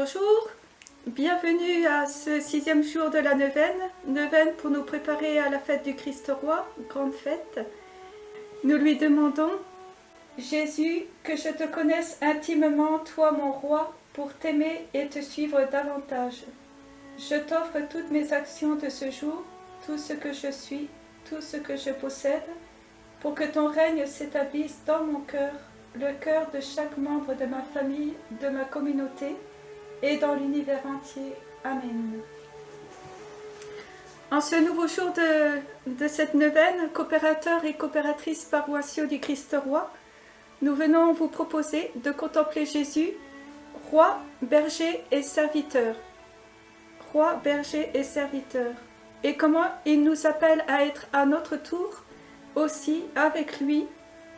Bonjour, bienvenue à ce 6e jour de la neuvaine pour nous préparer à la fête du Christ roi, grande fête. Nous lui demandons, Jésus, que je te connaisse intimement, toi mon roi, pour t'aimer et te suivre davantage. Je t'offre toutes mes actions de ce jour, tout ce que je suis, tout ce que je possède, pour que ton règne s'établisse dans mon cœur, le cœur de chaque membre de ma famille, de ma communauté, et dans l'univers entier. Amen. En ce nouveau jour de cette neuvaine, coopérateurs et coopératrices paroissiaux du Christ roi, nous venons vous proposer de contempler Jésus, roi, berger et serviteur. Roi, berger et serviteur. Et comment il nous appelle à être à notre tour aussi avec lui,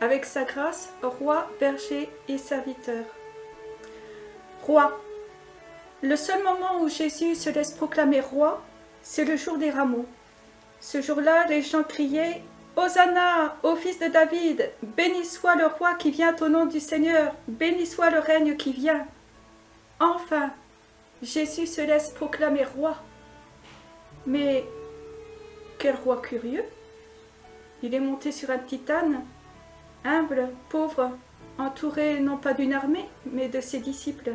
avec sa grâce, roi, berger et serviteur. Roi. Le seul moment où Jésus se laisse proclamer roi, c'est le jour des rameaux. Ce jour-là, les gens criaient « Hosanna, ô fils de David, béni soit le roi qui vient au nom du Seigneur, béni soit le règne qui vient. » Enfin, Jésus se laisse proclamer roi. Mais quel roi curieux! Il est monté sur un petit âne, humble, pauvre, entouré non pas d'une armée, mais de ses disciples.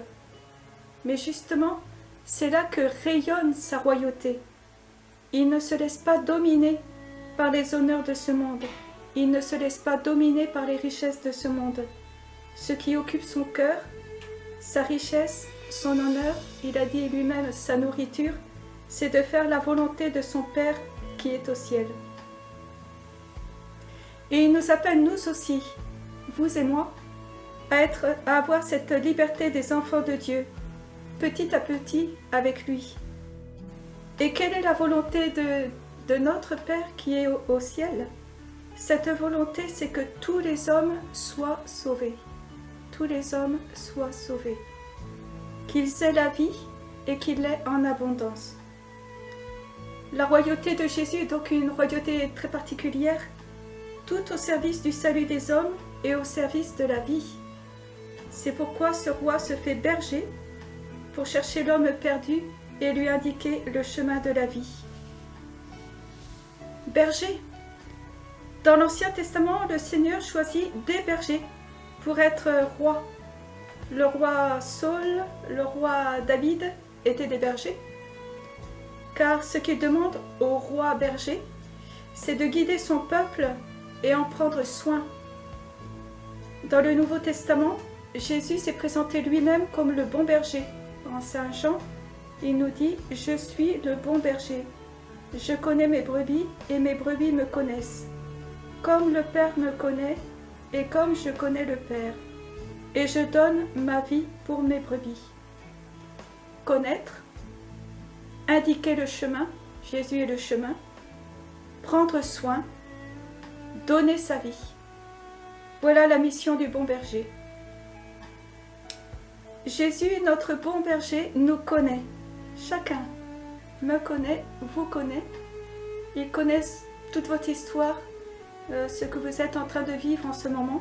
Mais justement, c'est là que rayonne sa royauté. Il ne se laisse pas dominer par les honneurs de ce monde. Il ne se laisse pas dominer par les richesses de ce monde. Ce qui occupe son cœur, sa richesse, son honneur, il a dit lui-même sa nourriture, c'est de faire la volonté de son Père qui est au ciel. Et il nous appelle nous aussi, vous et moi, à avoir cette liberté des enfants de Dieu, petit à petit avec lui. Et quelle est la volonté de notre Père qui est au ciel? Cette volonté, c'est que tous les hommes soient sauvés. Tous les hommes soient sauvés. Qu'ils aient la vie et qu'ils l'aient en abondance. La royauté de Jésus est donc une royauté très particulière, tout au service du salut des hommes et au service de la vie. C'est pourquoi ce roi se fait berger pour chercher l'homme perdu et lui indiquer le chemin de la vie. Berger. Dans l'Ancien Testament, le Seigneur choisit des bergers pour être roi. Le roi Saul, le roi David étaient des bergers. Car ce qu'il demande au roi berger, c'est de guider son peuple et en prendre soin. Dans le Nouveau Testament, Jésus s'est présenté lui-même comme le bon berger. En Saint Jean, il nous dit « Je suis le bon berger. Je connais mes brebis et mes brebis me connaissent. Comme le Père me connaît et comme je connais le Père. Et je donne ma vie pour mes brebis. » Connaître, indiquer le chemin, Jésus est le chemin, prendre soin, donner sa vie. Voilà la mission du bon berger. Jésus, notre bon berger, nous connaît. Chacun me connaît, vous connaît. Ils connaissent toute votre histoire, ce que vous êtes en train de vivre en ce moment.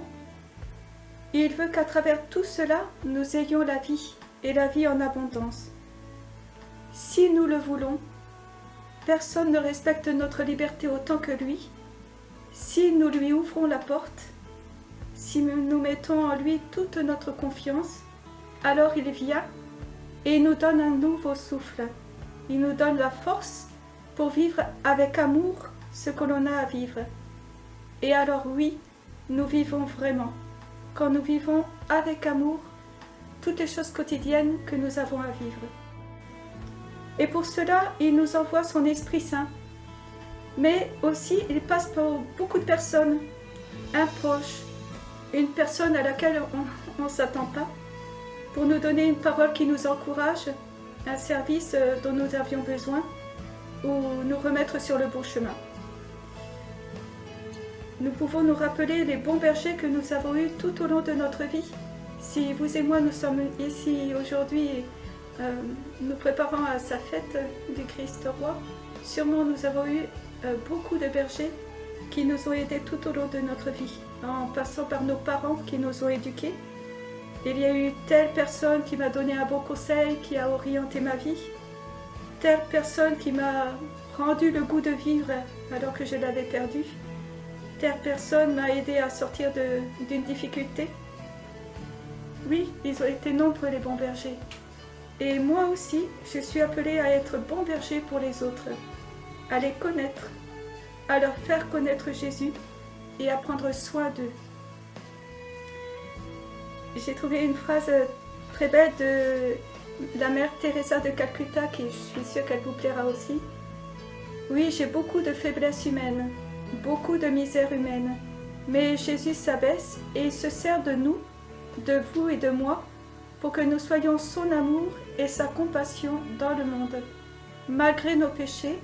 Et il veut qu'à travers tout cela, nous ayons la vie, et la vie en abondance. Si nous le voulons, personne ne respecte notre liberté autant que lui. Si nous lui ouvrons la porte, si nous mettons en lui toute notre confiance, alors il vient et il nous donne un nouveau souffle. Il nous donne la force pour vivre avec amour ce que l'on a à vivre. Et alors oui, nous vivons vraiment. Quand nous vivons avec amour toutes les choses quotidiennes que nous avons à vivre. Et pour cela, il nous envoie son Esprit Saint. Mais aussi, il passe par beaucoup de personnes. Un proche, une personne à laquelle on ne s'attend pas, pour nous donner une parole qui nous encourage, un service dont nous avions besoin, ou nous remettre sur le bon chemin. Nous pouvons nous rappeler les bons bergers que nous avons eus tout au long de notre vie. Si vous et moi nous sommes ici aujourd'hui, nous préparons à sa fête du Christ roi, sûrement nous avons eu beaucoup de bergers qui nous ont aidés tout au long de notre vie, en passant par nos parents qui nous ont éduqués, Il y a eu telle personne qui m'a donné un bon conseil, qui a orienté ma vie, telle personne qui m'a rendu le goût de vivre alors que je l'avais perdu, telle personne m'a aidé à sortir d'une difficulté. Oui, ils ont été nombreux les bons bergers. Et moi aussi, je suis appelée à être bon berger pour les autres, à les connaître, à leur faire connaître Jésus et à prendre soin d'eux. J'ai trouvé une phrase très belle de la mère Teresa de Calcutta, qui je suis sûre qu'elle vous plaira aussi. Oui, j'ai beaucoup de faiblesses humaines, beaucoup de misère humaine, mais Jésus s'abaisse et il se sert de nous, de vous et de moi, pour que nous soyons son amour et sa compassion dans le monde, malgré nos péchés,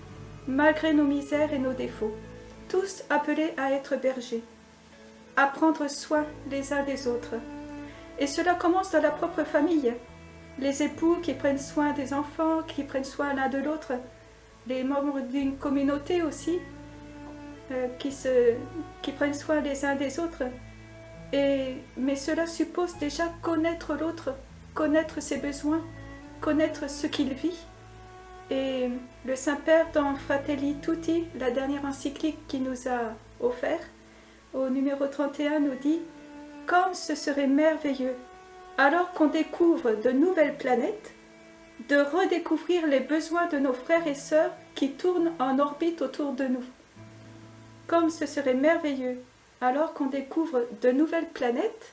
malgré nos misères et nos défauts, tous appelés à être bergers, à prendre soin les uns des autres. Et cela commence dans la propre famille. Les époux qui prennent soin des enfants, qui prennent soin l'un de l'autre, les membres d'une communauté aussi, qui prennent soin les uns des autres. Mais cela suppose déjà connaître l'autre, connaître ses besoins, connaître ce qu'il vit. Et le Saint-Père, dans Fratelli Tutti, la dernière encyclique qu'il nous a offert, au numéro 31, nous dit « Comme ce serait merveilleux, alors qu'on découvre de nouvelles planètes, de redécouvrir les besoins de nos frères et sœurs qui tournent en orbite autour de nous. Comme ce serait merveilleux, alors qu'on découvre de nouvelles planètes,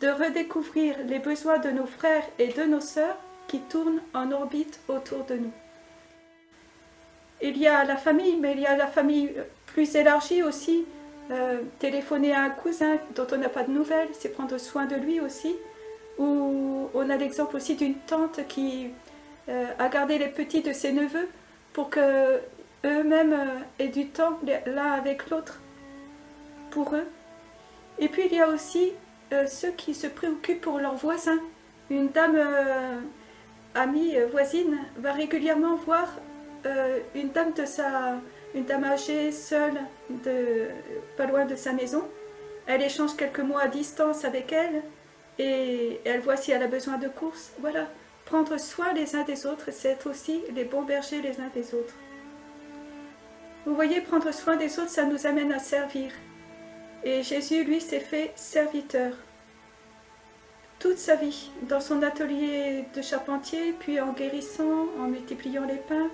de redécouvrir les besoins de nos frères et de nos sœurs qui tournent en orbite autour de nous. » Il y a la famille, mais il y a la famille plus élargie aussi. Téléphoner à un cousin dont on n'a pas de nouvelles, c'est prendre soin de lui aussi. Ou on a l'exemple aussi d'une tante qui a gardé les petits de ses neveux pour qu'eux-mêmes aient du temps l'un avec l'autre pour eux. Et puis il y a aussi ceux qui se préoccupent pour leurs voisins. Une dame amie, voisine, va régulièrement voir une dame âgée, seule, pas loin de sa maison. Elle échange quelques mots à distance avec elle et elle voit si elle a besoin de courses. Voilà, prendre soin les uns des autres, c'est être aussi les bons bergers les uns des autres. Vous voyez, prendre soin des autres, ça nous amène à servir. Et Jésus, lui, s'est fait serviteur. Toute sa vie, dans son atelier de charpentier, puis en guérissant, en multipliant les pains,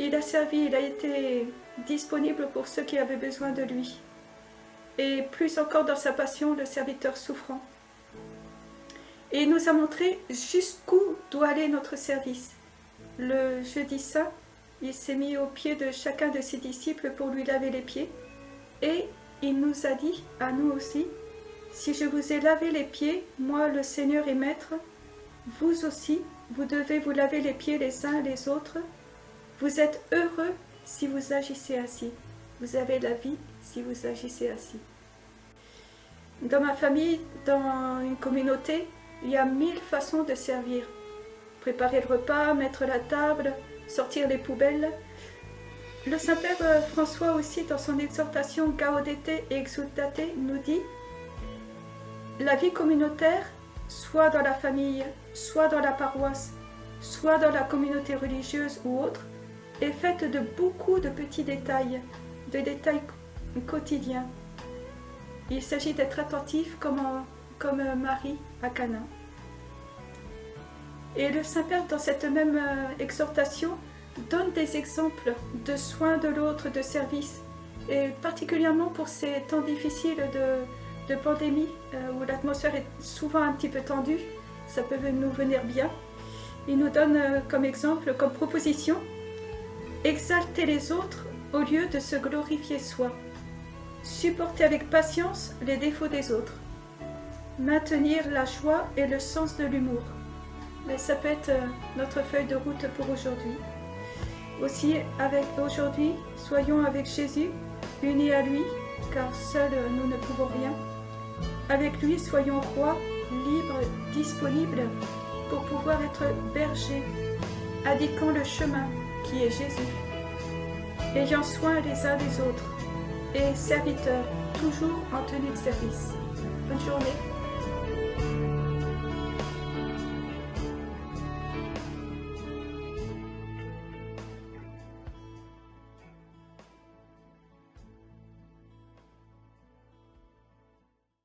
il a servi, il a été disponible pour ceux qui avaient besoin de lui. Et plus encore dans sa passion, le serviteur souffrant. Et il nous a montré jusqu'où doit aller notre service. Le jeudi saint, il s'est mis aux pieds de chacun de ses disciples pour lui laver les pieds. Et il nous a dit, à nous aussi, « Si je vous ai lavé les pieds, moi le Seigneur et Maître, vous aussi, vous devez vous laver les pieds les uns les autres. Vous êtes heureux si vous agissez ainsi. Vous avez la vie si vous agissez ainsi. » Dans ma famille, dans une communauté, il y a 1000 façons de servir. Préparer le repas, mettre la table, sortir les poubelles. Le Saint-Père François aussi, dans son exhortation Gaudete et Exultate, nous dit « La vie communautaire, soit dans la famille, soit dans la paroisse, soit dans la communauté religieuse ou autre, est faite de beaucoup de petits détails, de détails quotidiens. Il s'agit d'être attentif comme Marie à Cana. » Et le Saint-Père, dans cette même exhortation, donne des exemples de soins de l'autre, de service, et particulièrement pour ces temps difficiles de pandémie, où l'atmosphère est souvent un petit peu tendue, ça peut nous venir bien. Il nous donne comme exemple, comme proposition, exalter les autres au lieu de se glorifier soi, supporter avec patience les défauts des autres, maintenir la joie et le sens de l'humour. Mais ça peut être notre feuille de route pour aujourd'hui. Aussi, aujourd'hui, soyons avec Jésus, unis à lui, car seuls nous ne pouvons rien. Avec lui, soyons rois, libres, disponibles, pour pouvoir être bergers, indiquant le chemin qui est Jésus, ayant soin les uns des autres, et serviteurs, toujours en tenue de service. Bonne journée.